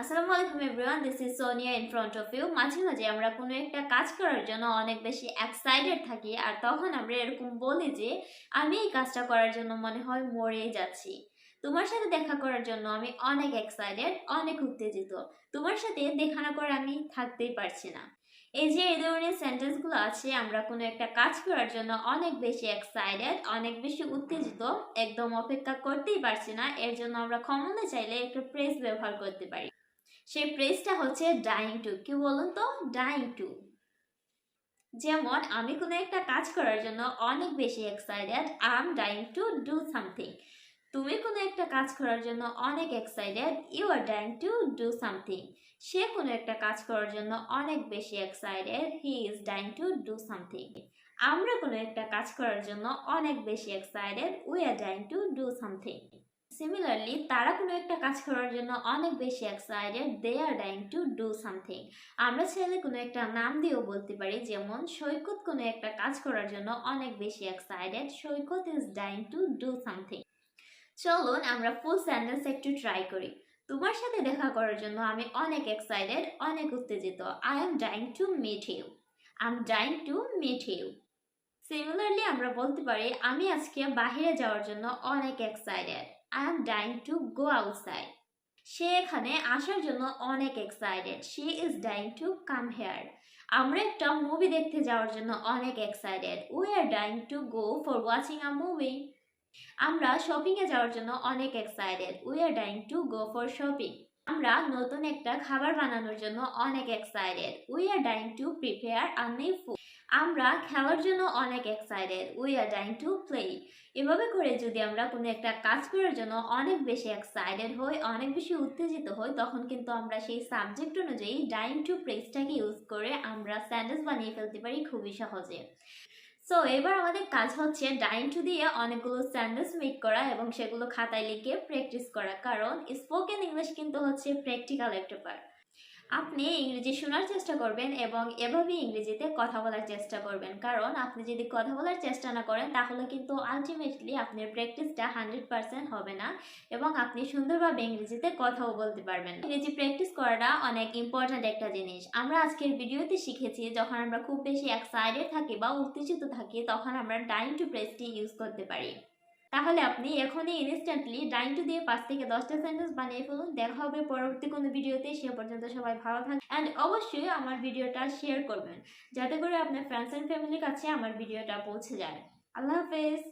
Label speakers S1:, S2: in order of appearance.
S1: আসসালামু আলাইকুম everyone, this is Sonia in front of you. মাঝে মাঝে আমরা কোনো একটা কাজ করার জন্য অনেক বেশি এক্সাইটেড থাকি, আর তখন আমরা এরকম বলি যে আমি এই কাজটা করার জন্য মনে হয় মরেই যাচ্ছি। তোমার সাথে দেখা করার জন্য আমি অনেক এক্সাইটেড, অনেক উত্তেজিত। তোমার সাথে দেখা না করে আমি থাকতেই পারছি না। এই ধরনের সেন্টেন্সগুলো আছে, আমরা কোনো একটা কাজ করার জন্য অনেক বেশি এক্সাইটেড, অনেক বেশি উত্তেজিত, একদম অপেক্ষা করতেই পারছি না। এর জন্য আমরা কমনে চাইলে একটা ফ্রেজ ব্যবহার করতে পারি। সেই প্রেসটা হচ্ছে ডাইং টু। কি বলুন তো? Dying to. যেমন আমি কোনো একটা কাজ করার জন্য অনেক বেশি excited, I am dying to do something. তুমি কোনো একটা কাজ করার জন্য অনেক excited, you are dying to do something. সে কোনো একটা কাজ করার জন্য অনেক বেশি excited, he is dying to do something. আমরা কোনো একটা কাজ করার জন্য অনেক বেশি excited, we are dying to do something. Similarly তারা কোনো একটা কাজ করার জন্য অনেক বেশি excited, they are dying to do something. আমরা চাইলে কোনো একটা নাম দিয়েও বলতে পারি, যেমন সৈকত কোনো একটা কাজ করার জন্য অনেক বেশি excited, Saikat is dying to do something. চলুন আমরা ফুল সেন্টেন্স একটু ট্রাই করি। তোমার সাথে দেখা করার জন্য আমি অনেক এক্সাইটেড, অনেক উত্তেজিত, I am dying to meet you. I am dying to meet you. Similarly আমরা বলতে পারি আমি আজকে বাহিরে যাওয়ার জন্য অনেক excited, I am dying to go outside. সে এখানে আসার জন্য অনেক excited, she is dying to come here. আমরা একটা মুভি দেখতে যাওয়ার জন্য অনেক excited, we are dying to go for watching a movie. আমরা শপিং এ যাওয়ার জন্য অনেক excited, we are dying to go for shopping. আমরা নতুন একটা খাবার বানানোর জন্য অনেক excited, we are dying to prepare a new food. আমরা খেলার জন্য অনেক excited, we are dying to play. এভাবে করে যদি আমরা কোনো একটা কাজ করার জন্য অনেক বেশি এক্সাইটেড হই, অনেক বেশি উত্তেজিত হই, তখন কিন্তু আমরা সেই সাবজেক্ট অনুযায়ী ডাইং টু প্রেসটাকে ইউজ করে আমরা সেন্টেন্স বানিয়ে ফেলতে পারি খুবই সহজে। সো এবার আমাদের কাজ হচ্ছে ডাইং টু দিয়ে অনেকগুলো সেন্টেন্স মেক করা এবং সেগুলো খাতায় লিখে প্র্যাকটিস করা, কারণ স্পোকেন ইংলিশ কিন্তু হচ্ছে প্র্যাকটিক্যাল একটা পার্ট। আপনি ইংরেজি শোনার চেষ্টা করবেন এবং এভাবেই ইংরেজিতে কথা বলার চেষ্টা করবেন, কারণ আপনি যদি কথা বলার চেষ্টা না করেন তাহলে কিন্তু আলটিমেটলি আপনার প্র্যাকটিসটা 100% হবে না এবং আপনি সুন্দরভাবে ইংরেজিতে কথাও বলতে পারবেন না। ইংরেজি প্র্যাকটিস করাটা অনেক ইম্পর্ট্যান্ট একটা জিনিস। আমরা আজকের ভিডিওতে শিখেছি যখন আমরা খুব বেশি এক্সাইটেড থাকি বা উত্তেজিত থাকি তখন আমরা ডাইং টু প্রেসটি ইউজ করতে পারি। তাহলে আপনি এখনই ইনস্ট্যান্টলি ডাইং টু দিয়ে 5 থেকে 10টা সেন্টেন্স বানিয়ে ফেলুন। দেখা হবে পরবর্তী কোনো ভিডিওতে। সে পর্যন্ত সবাই ভালো থাকবেন অ্যান্ড অবশ্যই আমার ভিডিওটা শেয়ার করবেন যাতে করে আপনার ফ্রেন্ডস অ্যান্ড ফ্যামিলির কাছে আমার ভিডিওটা পৌঁছে যায়। আল্লাহ হাফেজ।